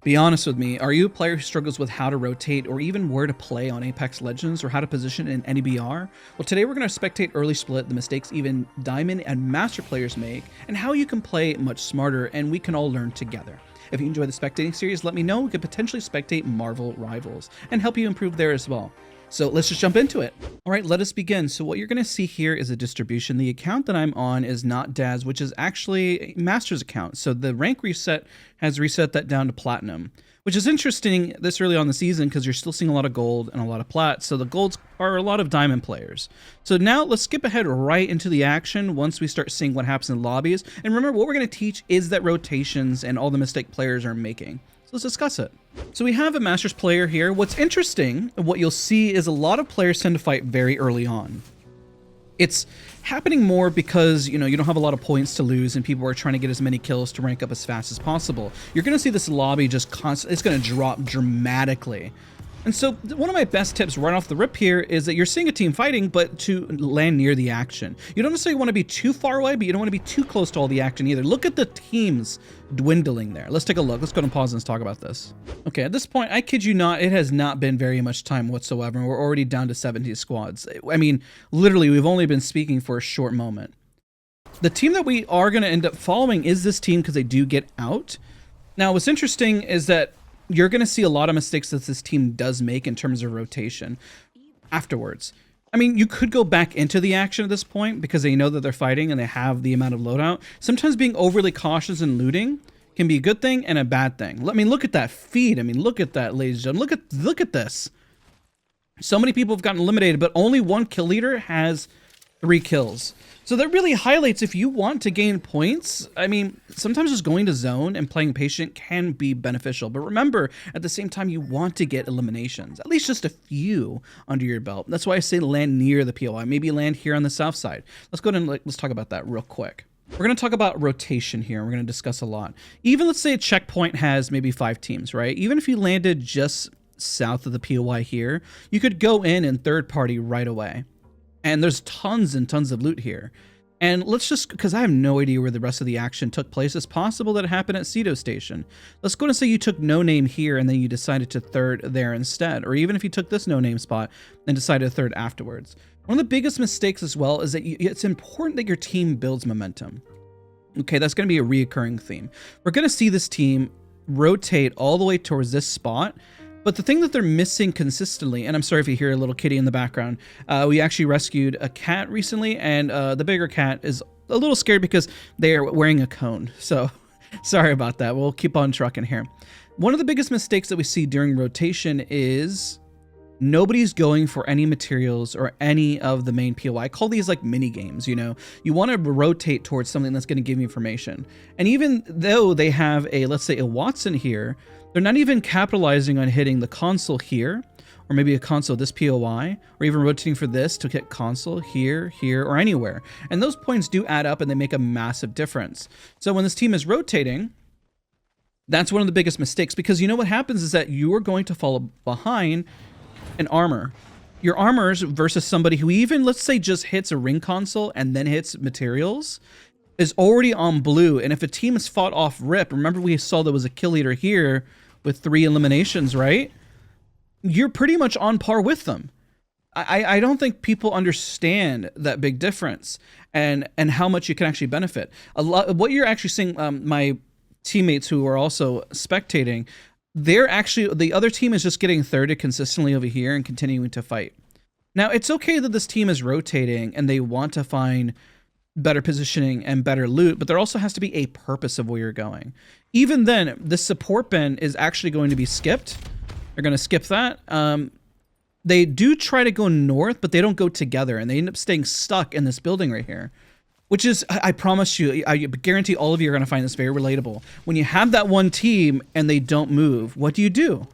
Be honest with me, are you a player who struggles with how to rotate or even where to play on Apex Legends or how to position in any BR? Well, today we're going to spectate early split, the mistakes even Diamond and Master players make, and how you can play much smarter and we can all learn together. If you enjoy the spectating series, let me know. We could potentially spectate Marvel rivals and help you improve there as well. So let's just jump into it. All right, let us begin. So what you're going to see here is a distribution. The account that I'm on is not Daz, which is actually Master's account. So the rank reset has reset that down to Platinum, which is interesting this early on the season because you're still seeing a lot of gold and a lot of plat. So the golds are a lot of diamond players. So now let's skip ahead right into the action once we start seeing what happens in lobbies. And remember, what we're going to teach is that rotations and all the mistake players are making. Let's discuss it. So we have a Masters player here. What's interesting, what you'll see is a lot of players tend to fight very early on. It's happening more because, you don't have a lot of points to lose and people are trying to get as many kills to rank up as fast as possible. You're going to see this lobby just constantly, it's going to drop dramatically. And so one of my best tips right off the rip here is that you're seeing a team fighting, but to land near the action. You don't necessarily want to be too far away, but you don't want to be too close to all the action either. Look at the teams dwindling there. Let's take a look. Let's go and pause and let's talk about this. Okay, at this point, I kid you not, it has not been very much time whatsoever. And we're already down to 70 squads. I mean, literally, we've only been speaking for a short moment. The team that we are going to end up following is this team because they do get out. Now, what's interesting is that you're going to see a lot of mistakes that this team does make in terms of rotation afterwards. I mean, you could go back into the action at this point because they know that they're fighting and they have the amount of loadout. Sometimes being overly cautious and looting can be a good thing and a bad thing. I mean, look at that feed. I mean, look at that, ladies and gentlemen. Look at this. So many people have gotten eliminated, but only one kill leader has 3 kills. So that really highlights if you want to gain points, I mean, sometimes just going to zone and playing patient can be beneficial. But remember, at the same time, you want to get eliminations, at least just a few under your belt. That's why I say land near the POI, maybe land here on the south side. Let's go ahead and let's talk about that real quick. We're going to talk about rotation here. We're going to discuss a lot. Even let's say a checkpoint has maybe 5 teams, right? Even if you landed just south of the POI here, you could go in and third party right away. And there's tons and tons of loot here. And let's just, because I have no idea where the rest of the action took place, it's possible that it happened at Cedo Station. Let's go and say you took no name here and then you decided to third there instead. Or even if you took this no name spot and decided to third afterwards. One of the biggest mistakes as well is that it's important that your team builds momentum. Okay, that's going to be a reoccurring theme. We're going to see this team rotate all the way towards this spot. But the thing that they're missing consistently, and I'm sorry if you hear a little kitty in the background, we actually rescued a cat recently, and the bigger cat is a little scared because they are wearing a cone. So sorry about that. We'll keep on trucking here. One of the biggest mistakes that we see during rotation is nobody's going for any materials or any of the main POI. I call these like mini games, You want to rotate towards something that's going to give you information. And even though they have a, let's say, a Watson here, they're not even capitalizing on hitting the console here, or maybe a console this POI, or even rotating for this to hit console here, here, or anywhere. And those points do add up and they make a massive difference. So when this team is rotating, that's one of the biggest mistakes, because you know what happens is that you are going to fall behind an armor. Your armors versus somebody who even, let's say, just hits a ring console and then hits materials is already on blue. And if a team is fought off rip, remember we saw there was a kill leader here with 3 eliminations, right? You're pretty much on par with them. I don't think people understand that big difference and how much you can actually benefit. A lot. What you're actually seeing, my teammates who are also spectating, they're actually, the other team is just getting thirded consistently over here and continuing to fight. Now, it's okay that this team is rotating and they want to find better positioning and better loot, but there also has to be a purpose of where you're going. Even then, the support bin is actually going to be skipped. They're going to skip that. They do try to go north, but they don't go together, and they end up staying stuck in this building right here, which is, I promise you, I guarantee all of you are going to find this very relatable. When you have that one team and they don't move, what do?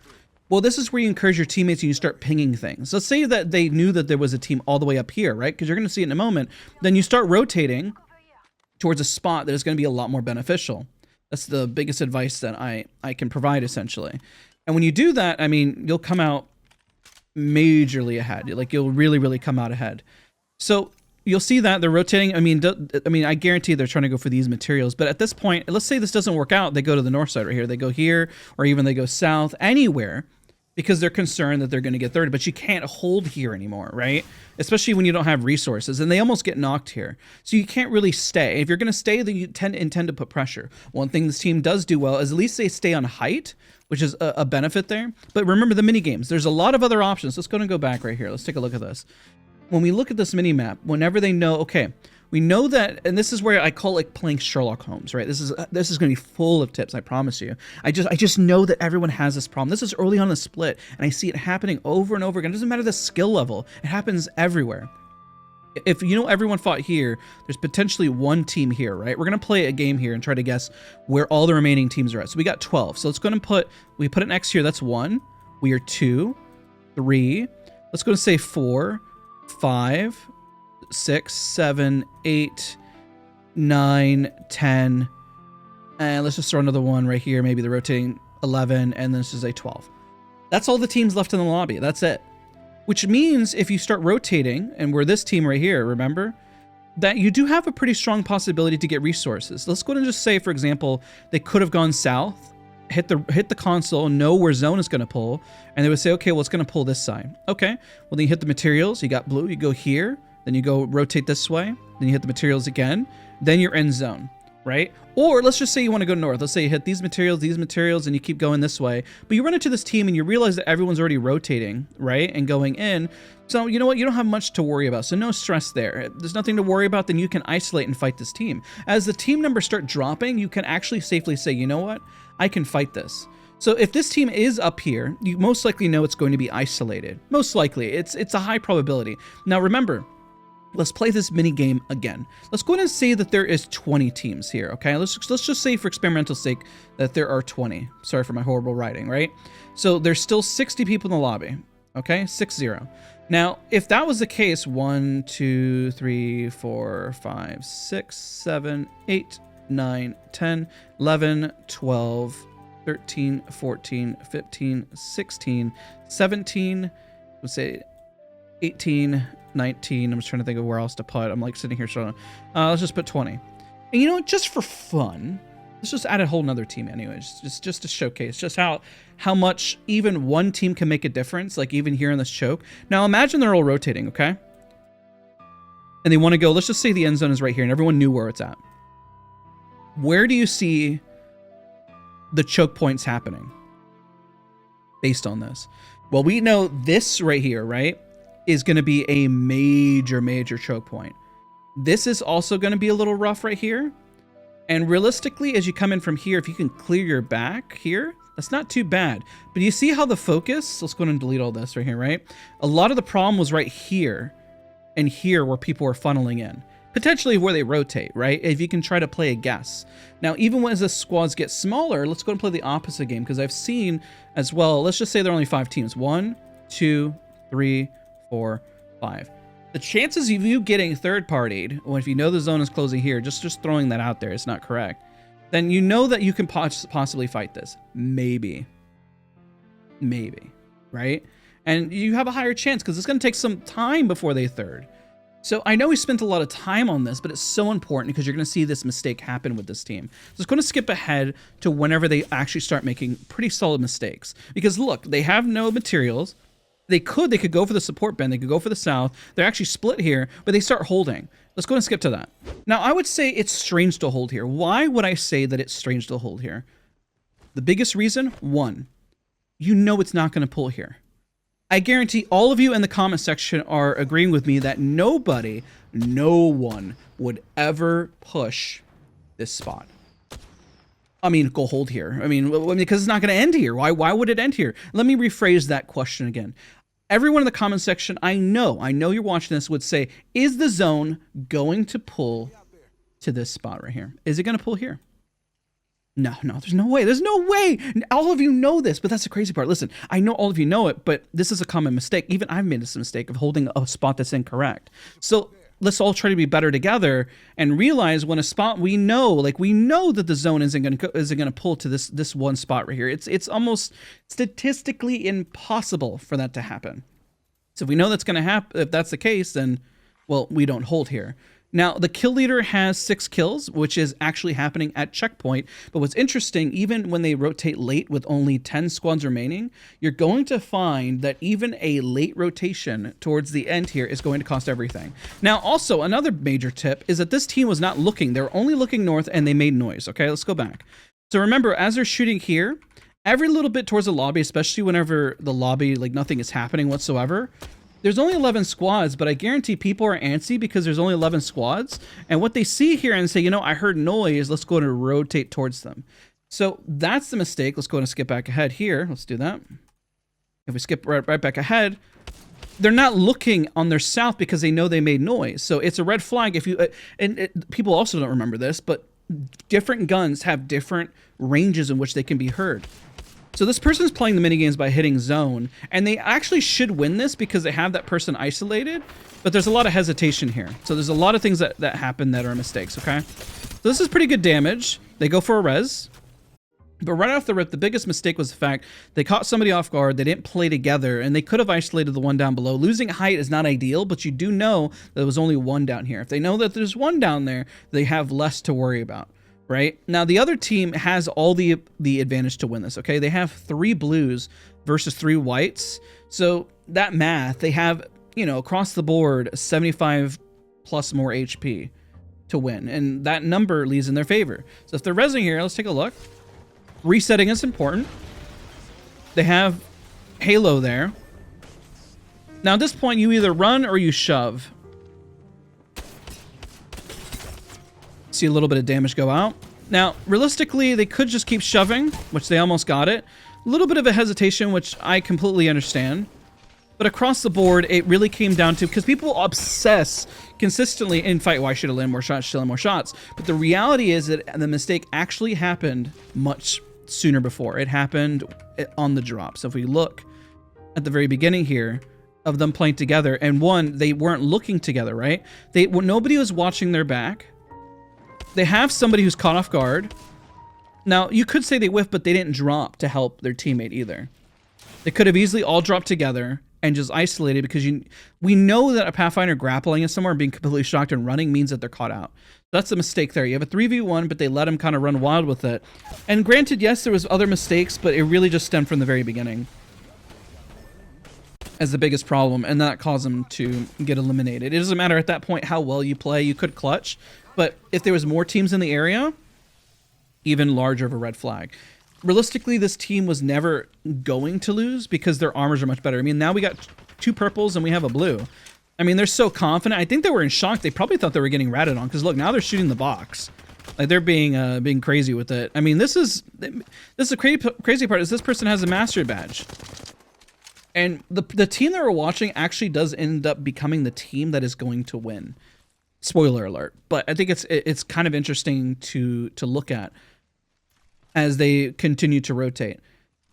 Well, this is where you encourage your teammates and you start pinging things. Let's say that they knew that there was a team all the way up here, right? Because you're going to see it in a moment. Then you start rotating towards a spot that is going to be a lot more beneficial. That's the biggest advice that I can provide, essentially. And when you do that, I mean, you'll come out majorly ahead. Like, you'll really, really come out ahead. So you'll see that they're rotating. I mean, I guarantee they're trying to go for these materials. But at this point, let's say this doesn't work out. They go to the north side right here. They go here, or even they go south, anywhere, because they're concerned that they're going to get third. But you can't hold here anymore, right? Especially when you don't have resources. And they almost get knocked here. So you can't really stay. If you're going to stay, then you intend to put pressure. One thing this team does do well is at least they stay on height, which is a benefit there. But remember the mini games. There's a lot of other options. Let's go and go back right here. Let's take a look at this. When we look at this mini map, whenever they know, okay, we know that, and this is where I call it playing Sherlock Holmes, right? This is going to be full of tips, I promise you. I just know that everyone has this problem. This is early on in the split, and I see it happening over and over again. It doesn't matter the skill level. It happens everywhere. If you know everyone fought here, there's potentially one team here, right? We're going to play a game here and try to guess where all the remaining teams are at. So we got 12. So let's go and we put an X here. That's 1. We are 2, 3. Let's go to say 4, 5, 6, 7, 8, 9, 10. And let's just throw another one right here. Maybe the rotating 11. And then this is a 12. That's all the teams left in the lobby. That's it. Which means if you start rotating, and we're this team right here, remember, that you do have a pretty strong possibility to get resources. Let's go ahead and just say, for example, they could have gone south, hit the console, know where zone is going to pull, and they would say, okay, well, it's going to pull this side. Okay, well, then you hit the materials, you got blue, you go here, then you go rotate this way, then you hit the materials again, then you're in zone, right? Or let's just say you want to go north. Let's say you hit these materials, and you keep going this way, but you run into this team and you realize that everyone's already rotating, right, and going in. So you know what? You don't have much to worry about, so no stress there. If there's nothing to worry about, then you can isolate and fight this team. As the team numbers start dropping, you can actually safely say, you know what? I can fight this. So if this team is up here, you most likely know it's going to be isolated. Most likely. It's a high probability. Now remember, let's play this mini game again. Let's go ahead and say that there is 20 teams here, okay? Let's just say for experimental sake that there are 20. Sorry for my horrible writing, right? So there's still 60 people in the lobby, okay? 6-0. Now, if that was the case, 1, 2, 3, 4, 5, 6, 7, 8, 9, 10, 11, 12, 13, 14, 15, 16, 17, let's say 18, 19. I'm just trying to think of where else to put. I'm like sitting here showing. Let's just put 20. And you know, just for fun, let's just add a whole nother team anyways, just to showcase just how much even one team can make a difference, like even here in this choke. Now imagine they're all rotating, okay? And they want to go, let's just say the end zone is right here and everyone knew where it's at. Where do you see the choke points happening based on this? Well, we know this right here, right, is going to be a major choke point. This is also going to be a little rough right here. And realistically, as you come in from here, if you can clear your back here, that's not too bad. But you see how the focus, let's go ahead and delete all this right here, right? A lot of the problem was right here and here where people were funneling in. Potentially where they rotate, right? If you can try to play a guess. Now, even as the squads get smaller, let's go and play the opposite game, because I've seen as well, let's just say there are only 5 teams. 1, 2, 3, 4, 5. The chances of you getting third-partied, or if you know the zone is closing here, just throwing that out there, it's not correct, then you know that you can possibly fight this. Maybe, right? And you have a higher chance because it's going to take some time before they third. So I know we spent a lot of time on this, but it's so important because you're going to see this mistake happen with this team. So it's going to skip ahead to whenever they actually start making pretty solid mistakes. Because look, they have no materials. They could go for the support bend. They could go for the south. They're actually split here, but they start holding. Let's go and skip to that. Now, I would say it's strange to hold here. Why would I say that it's strange to hold here? The biggest reason, 1, you know it's not going to pull here. I guarantee all of you in the comment section are agreeing with me that no one would ever push this spot. I mean, go hold here. I mean, because it's not going to end here. Why would it end here? Let me rephrase that question again. Everyone in the comment section, I know you're watching this, would say, is the zone going to pull to this spot right here? Is it going to pull here? No, there's no way. There's no way. All of you know this, but that's the crazy part. Listen, I know all of you know it, but this is a common mistake. Even I've made this mistake of holding a spot that's incorrect. So let's all try to be better together and realize when a spot we know that the zone isn't going to pull to this one spot right here. It's almost statistically impossible for that to happen. So if we know that's going to happen, if that's the case, then well, we don't hold here. Now, the kill leader has 6 kills, which is actually happening at checkpoint. But what's interesting, even when they rotate late with only 10 squads remaining, you're going to find that even a late rotation towards the end here is going to cost everything. Now, also, another major tip is that this team was not looking. They were only looking north, and they made noise. Okay, let's go back. So remember, as they're shooting here, every little bit towards the lobby, especially whenever the lobby, like nothing is happening whatsoever, there's only 11 squads, but I guarantee people are antsy because there's only 11 squads. And what they see here and say, you know, I heard noise, let's go and rotate towards them. So that's the mistake. Let's go and skip back ahead here. Let's do that. If we skip right back ahead, they're not looking on their south because they know they made noise. So it's a red flag. If you people also don't remember this, but different guns have different ranges in which they can be heard. So this person's playing the minigames by hitting zone, and they actually should win this because they have that person isolated, but there's a lot of hesitation here. So there's a lot of things that happen that are mistakes, okay? So this is pretty good damage. They go for a res. But right off the rip, the biggest mistake was the fact they caught somebody off guard, they didn't play together, and they could have isolated the one down below. Losing height is not ideal, but you do know that there was only one down here. If they know that there's one down there, they have less to worry about. Right now, the other team has all the advantage to win this. Okay, they have 3 blues versus 3 whites. So that math, they have, you know, across the board 75 plus more HP to win, and that number leads in their favor. So if they're resing here, let's take a look. Resetting is important. They have Halo there. Now at this point, you either run or you shove. See a little bit of damage go out. Now, realistically, they could just keep shoving, which they almost got it. A little bit of a hesitation, which I completely understand. But across the board, it really came down to, because people obsess consistently in fight, why should I land more shots, should I land more shots? But the reality is that the mistake actually happened much sooner before. It happened on the drop. So if we look at the very beginning here of them playing together, and one, they weren't looking together, right? Nobody was watching their back. They have somebody who's caught off guard. Now, you could say they whiffed, but they didn't drop to help their teammate either. They could have easily all dropped together and just isolated, because we know that a Pathfinder grappling in somewhere and being completely shocked and running means that they're caught out. That's a mistake there. You have a 3v1, but they let him kind of run wild with it. And granted, yes, there was other mistakes, but it really just stemmed from the very beginning as the biggest problem, and that caused them to get eliminated. It doesn't matter at that point how well you play. You could clutch, but if there was more teams in the area, even larger of a red flag. Realistically, this team was never going to lose because their armors are much better. I mean, now we got 2 purples and we have a blue. I mean, they're so confident. I think they were in shock. They probably thought they were getting ratted on, because look, now they're shooting the box. Like, they're being crazy with it. I mean, this is the crazy part is this person has a mastery badge. And the team that we're watching actually does end up becoming the team that is going to win. Spoiler alert. But I think it's kind of interesting to look at as they continue to rotate.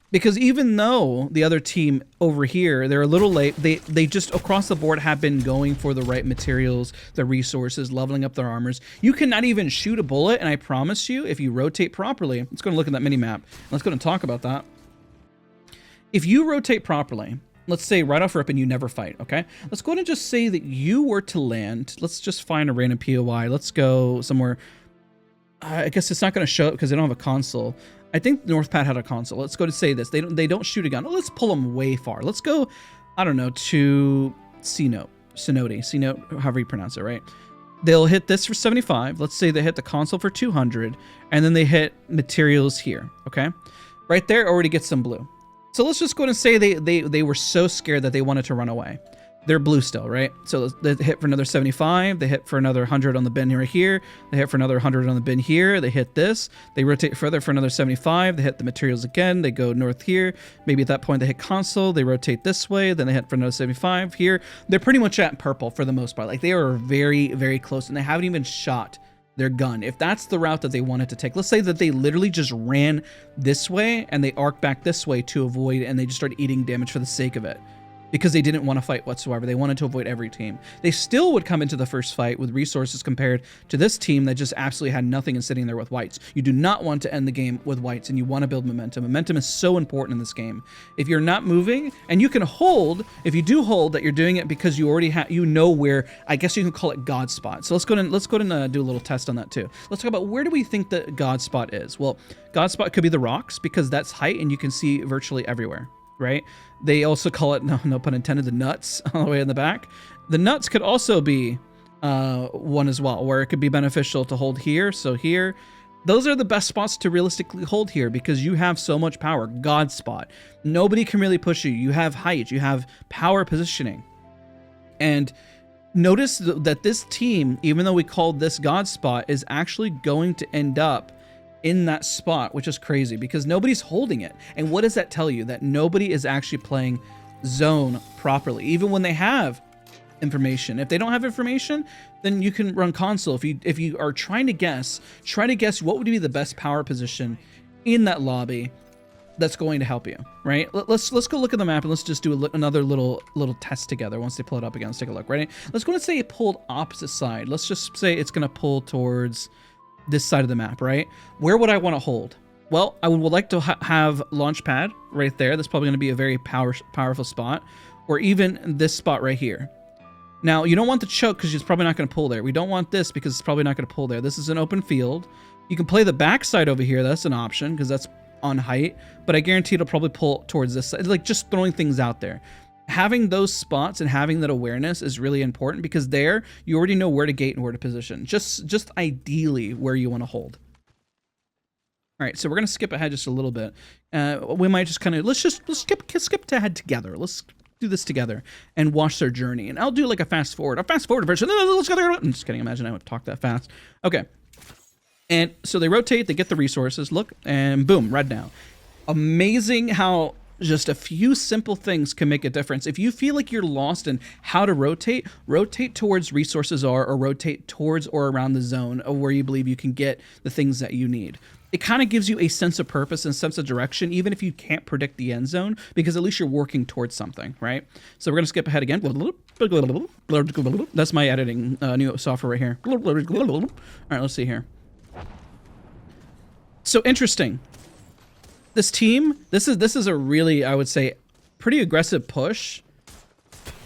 Because even though the other team over here, they're a little late, they just across the board have been going for the right materials, the resources, leveling up their armors. You cannot even shoot a bullet, and I promise you, if you rotate properly, let's go and look at that mini-map. Let's go and talk about that. If you rotate properly, let's say right off rip and you never fight, okay? Let's go ahead and just say that you were to land. Let's just find a random POI. Let's go somewhere. I guess it's not going to show up because they don't have a console. I think Northpat had a console. Let's go to say this. They don't shoot a gun. Let's pull them way far. Let's go, I don't know, to C-Note, however you pronounce it, right? They'll hit this for 75. Let's say they hit the console for 200, and then they hit materials here, okay? Right there already gets some blue. So let's just go ahead and say they were so scared that they wanted to run away. They're blue still, right? So they hit for another 75. They hit for another 100 on the bin right here. They hit for another 100 on the bin here. They hit this. They rotate further for another 75. They hit the materials again. They go north here. Maybe at that point they hit console. They rotate this way. Then they hit for another 75 here. They're pretty much at purple for the most part. Like, they are very, very close, and they haven't even shot their gun. If that's the route that they wanted to take, let's say that they literally just ran this way and they arc back this way to avoid, and they just start eating damage for the sake of it. because they didn't want to fight whatsoever. They wanted to avoid every team. They still would come into the first fight with resources compared to this team that just absolutely had nothing and sitting there with whites. You do not want to end the game with whites, and you want to build momentum. Momentum is so important in this game. If you're not moving, and you can hold, if you do hold, that you're doing it because you already have, you know where, I guess you can call it God spot. So let's go and do a little test on that too. Let's talk about where do we think the God spot is? Well, God spot could be the rocks because that's height and you can see virtually everywhere. Right? They also call it, no pun intended, the nuts all the way in the back. The nuts could also be one as well, where it could be beneficial to hold here. So here, those are the best spots to realistically hold here because you have so much power. God spot. Nobody can really push you. You have height. You have power positioning. And notice that this team, even though we called this God spot, is actually going to end up in that spot, which is crazy because nobody's holding it. And what does that tell you? That nobody is actually playing zone properly, even when they have information. If they don't have information, then you can run console. If you are trying to guess, try to guess what would be the best power position in that lobby that's going to help you, right? Let's go look at the map and let's just do another little test together once they pull it up again. Let's take a look, right? Let's go and say it pulled opposite side. Let's just say it's going to pull towards this side of the map, right? Where would I want to hold? Well, I would like to have launch pad right there. That's probably going to be a very powerful spot, or even this spot right here. Now, you don't want the choke because it's probably not going to pull there. We don't want this because it's probably not going to pull there. This is an open field. You can play the backside over here. That's an option because that's on height, but I guarantee it'll probably pull towards this side. Like just throwing things out there. Having those spots and having that awareness is really important because there you already know where to gate and where to position. Just ideally where you want to hold. All right, so we're gonna skip ahead just a little bit. We might just kind of let's skip ahead together. Let's do this together and watch their journey. And I'll do like a fast forward version. Let's go. I'm just kidding. Imagine I would talk that fast. Okay. And so they rotate. They get the resources. Look, and boom, red now. Amazing how just a few simple things can make a difference. If you feel like you're lost in how to rotate towards resources or rotate towards or around the zone of where you believe you can get the things that you need. It kind of gives you a sense of purpose and sense of direction, even if you can't predict the end zone, because at least you're working towards something, right? So we're going to skip ahead again. That's my editing new software right here. All right, let's see here. So interesting. This team, this is a really, I would say, pretty aggressive push,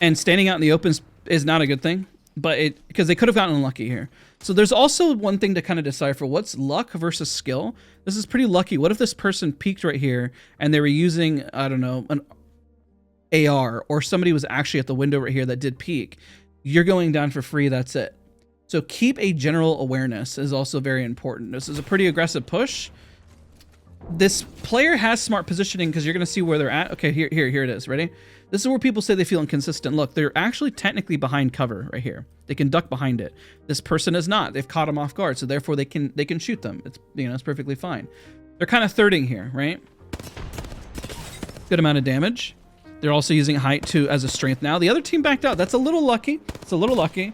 and standing out in the open is not a good thing, but because they could have gotten unlucky here. So there's also one thing to kind of decipher: what's luck versus skill. This is pretty lucky. What if this person peeked right here and they were using, I don't know, an AR, or somebody was actually at the window right here that did peek? You're going down for free. That's it. So keep a general awareness is also very important. This is a pretty aggressive push. This player has smart positioning because you're going to see where they're at. Okay, here it is. Ready? This is where people say they feel inconsistent. Look, they're actually technically behind cover right here. They can duck behind it. This person is not. They've caught them off guard, so therefore they can shoot them. It's, you know, it's perfectly fine. They're kind of thirding here, right? Good amount of damage. They're also using height too as a strength now. The other team backed out. That's a little lucky. It's a little lucky.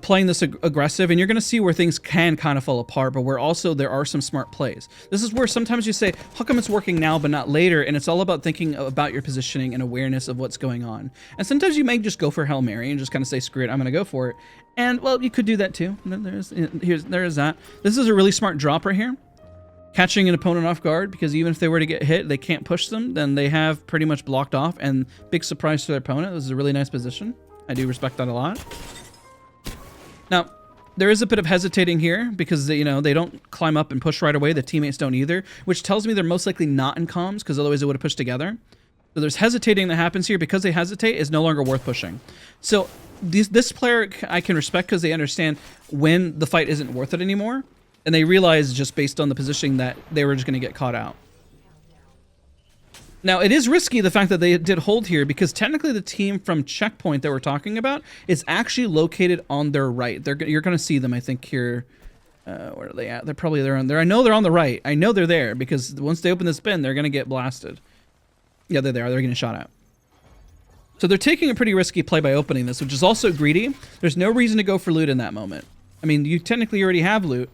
Playing this aggressive, and you're going to see where things can kind of fall apart, but where also there are some smart plays. This is where sometimes you say, how come it's working now but not later? And it's all about thinking about your positioning and awareness of what's going on. And sometimes you may just go for Hail Mary and just kind of say, screw it, I'm going to go for it. And, well, you could do that too. There is that. This is a really smart drop right here. Catching an opponent off guard, because even if they were to get hit, they can't push them. Then they have pretty much blocked off, and big surprise to their opponent. This is a really nice position. I do respect that a lot. Now, there is a bit of hesitating here because they don't climb up and push right away. The teammates don't either, which tells me they're most likely not in comms, because otherwise they would have pushed together. So there's hesitating that happens here. Because they hesitate, is no longer worth pushing. So this player I can respect because they understand when the fight isn't worth it anymore, and they realize just based on the positioning that they were just going to get caught out. Now, it is risky, the fact that they did hold here, because technically the team from checkpoint that we're talking about is actually located on their right. You're going to see them, I think, here. Where are they at? They're probably there on there. I know they're on the right. I know they're there, because once they open this bin, they're going to get blasted. Yeah, they're there. They're getting shot at. So they're taking a pretty risky play by opening this, which is also greedy. There's no reason to go for loot in that moment. I mean, you technically already have loot.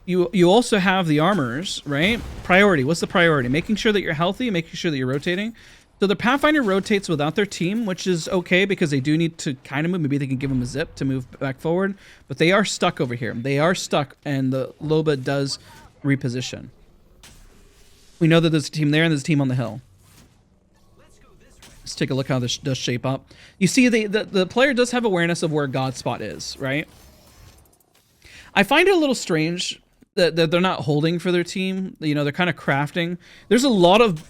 You also have the armors, right? Priority. What's the priority? Making sure that you're healthy, making sure that you're rotating. So the Pathfinder rotates without their team, which is okay because they do need to kind of move. Maybe they can give them a zip to move back forward, but they are stuck over here. They are stuck, and the Loba does reposition. We know that there's a team there and there's a team on the hill. Let's take a look how this does shape up. You see, the player does have awareness of where Godspot is, right? I find it a little strange that they're not holding for their team. You know, they're kind of crafting. There's a lot of,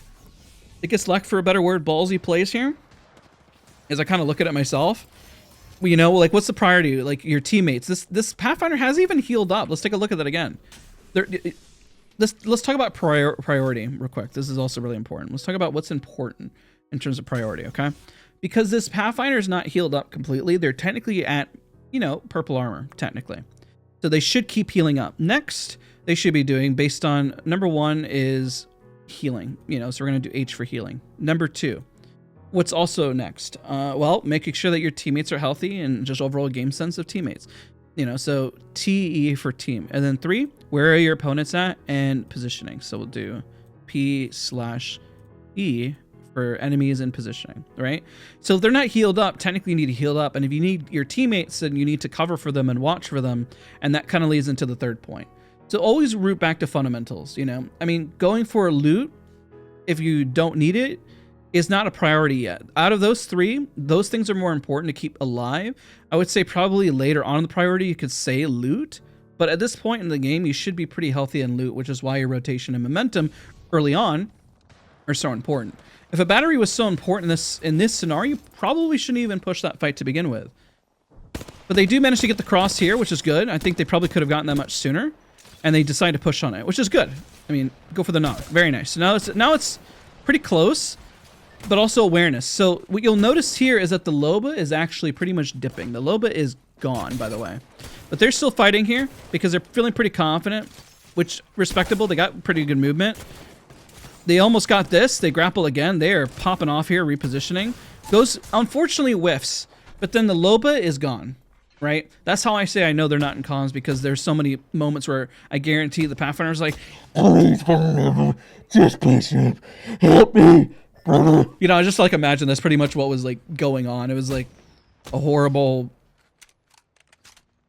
I guess, lack for a better word, ballsy plays here. As I kind of look at it myself. Well, you know, like, what's the priority? Like, your teammates. This Pathfinder has even healed up. Let's take a look at that again. Let's talk about priority real quick. This is also really important. Let's talk about what's important in terms of priority, okay? Because this Pathfinder is not healed up completely. They're technically at, you know, purple armor, technically. So they should keep healing up. Next, they should be doing, based on, number 1 is healing. You know, so we're going to do H for healing. Number 2, what's also next? Well, making sure that your teammates are healthy and just overall game sense of teammates. You know, so TE for team. And then 3, where are your opponents at? And positioning. So we'll do P/E for enemies and positioning, right? So if they're not healed up, technically you need to heal up. And if you need your teammates, then you need to cover for them and watch for them. And that kind of leads into the third point. So always root back to fundamentals, you know? I mean, going for a loot, if you don't need it, is not a priority yet. Out of those 3, those things are more important to keep alive. I would say probably later on in the priority, you could say loot. But at this point in the game, you should be pretty healthy in loot, which is why your rotation and momentum early on are so important. If a battery was so important in this scenario, you probably shouldn't even push that fight to begin with. But they do manage to get the cross here, which is good. I think they probably could have gotten that much sooner. And they decide to push on it, which is good. I mean, go for the knock. Very nice. So now it's pretty close, but also awareness. So what you'll notice here is that the Loba is actually pretty much dipping. The Loba is gone, by the way. But they're still fighting here because they're feeling pretty confident, which respectable. They got pretty good movement. They almost got this. They grapple again. They are popping off here, repositioning. Goes, unfortunately, whiffs. But then the Loba is gone, right? That's how I say I know they're not in comms, because there's so many moments where I guarantee the Pathfinder's like, please, just please help me, brother. You know, I just like imagine that's pretty much what was like going on. It was like a horrible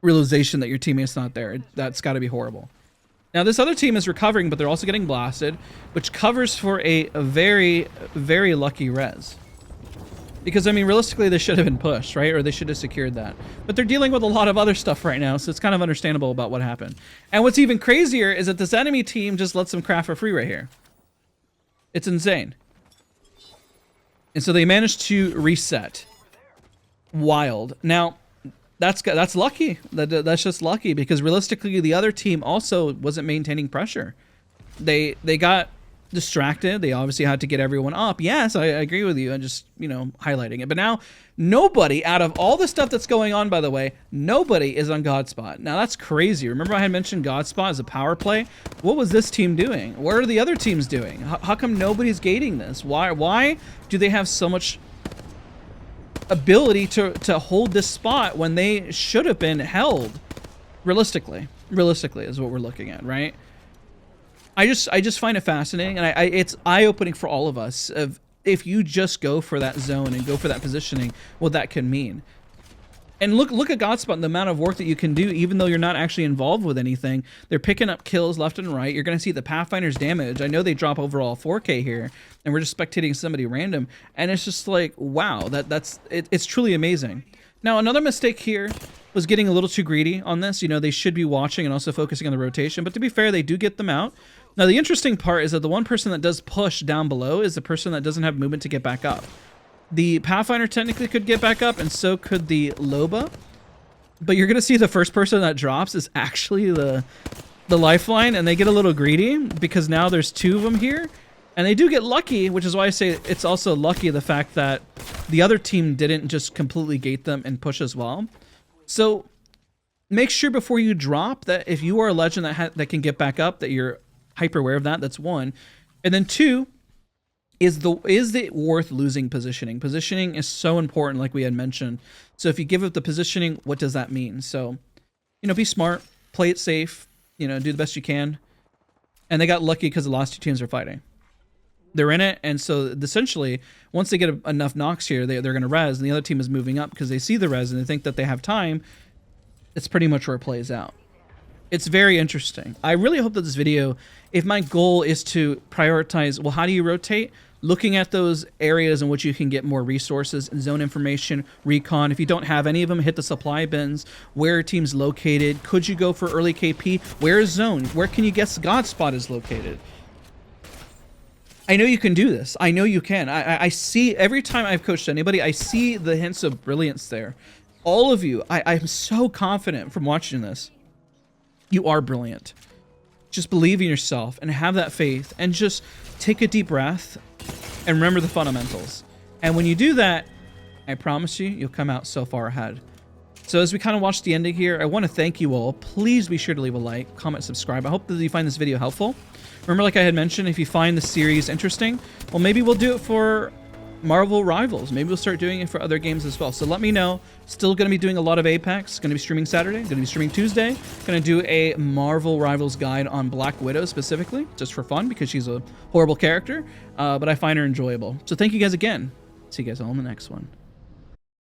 realization that your teammate's not there. That's got to be horrible. Now, this other team is recovering, but they're also getting blasted, which covers for a very, very lucky res. Because, I mean, realistically, they should have been pushed, right? Or they should have secured that. But they're dealing with a lot of other stuff right now, so it's kind of understandable about what happened. And what's even crazier is that this enemy team just lets them craft for free right here. It's insane. And so they managed to reset. Wild. Now, that's lucky. That's just lucky, because realistically, the other team also wasn't maintaining pressure. They got distracted. They obviously had to get everyone up. Yes, I agree with you. I'm just, you know, highlighting it. But now, nobody, out of all the stuff that's going on, by the way, nobody is on Godspot. Now, that's crazy. Remember I had mentioned Godspot as a power play? What was this team doing? What are the other teams doing? How come nobody's gating this? Why do they have so much ability to hold this spot when they should have been held? Realistically is what we're looking at, right? I just find it fascinating, and it's eye-opening for all of us of if you just go for that zone and go for that positioning, what that can mean. And look at Godspot and the amount of work that you can do, even though you're not actually involved with anything. They're picking up kills left and right. You're going to see the Pathfinder's damage. I know they drop overall 4K here, and we're just spectating somebody random, and it's just like, wow, it's truly amazing. Now, another mistake here was getting a little too greedy on this. You know, they should be watching and also focusing on the rotation, but to be fair, they do get them out. Now, the interesting part is that the one person that does push down below is the person that doesn't have movement to get back up. The Pathfinder technically could get back up, and so could the Loba. But you're going to see the first person that drops is actually the lifeline, and they get a little greedy because now there's 2 of them here. And they do get lucky, which is why I say it's also lucky the fact that the other team didn't just completely gate them and push as well. So make sure before you drop that if you are a legend that can get back up, that you're hyper aware of that. That's 1. And then 2, is it worth losing positioning? Positioning is so important, like we had mentioned. So if you give up the positioning, what does that mean? So, you know, be smart, play it safe, you know, do the best you can. And they got lucky because the last 2 teams are fighting. they're in it, and so essentially, once they get enough knocks here, they're going to res, and the other team is moving up because they see the res and they think that they have time. It's pretty much where it plays out. It's very interesting. I really hope that this video, if my goal is to prioritize, well, how do you rotate? Looking at those areas in which you can get more resources and zone information, recon. If you don't have any of them, hit the supply bins. Where are teams located? Could you go for early KP? Where is zone? Where can you guess God spot is located? I know you can do this. I know you can. I see, every time I've coached anybody, I see the hints of brilliance there. All of you, I'm so confident from watching this. You are brilliant. Just believe in yourself and have that faith and just take a deep breath and remember the fundamentals. And when you do that, I promise you, you'll come out so far ahead. So as we kind of watch the ending here, I want to thank you all. Please be sure to leave a like, comment, subscribe. I hope that you find this video helpful. Remember, like I had mentioned, if you find the series interesting, well, maybe we'll do it for Marvel Rivals. Maybe we'll start doing it for other games as well. So let me know. Still going to be doing a lot of Apex. Going to be streaming Saturday. Going to be streaming Tuesday. Going to do a Marvel Rivals guide on Black Widow specifically, just for fun, because she's a horrible character, but I find her enjoyable. So thank you guys again. See you guys all in the next one.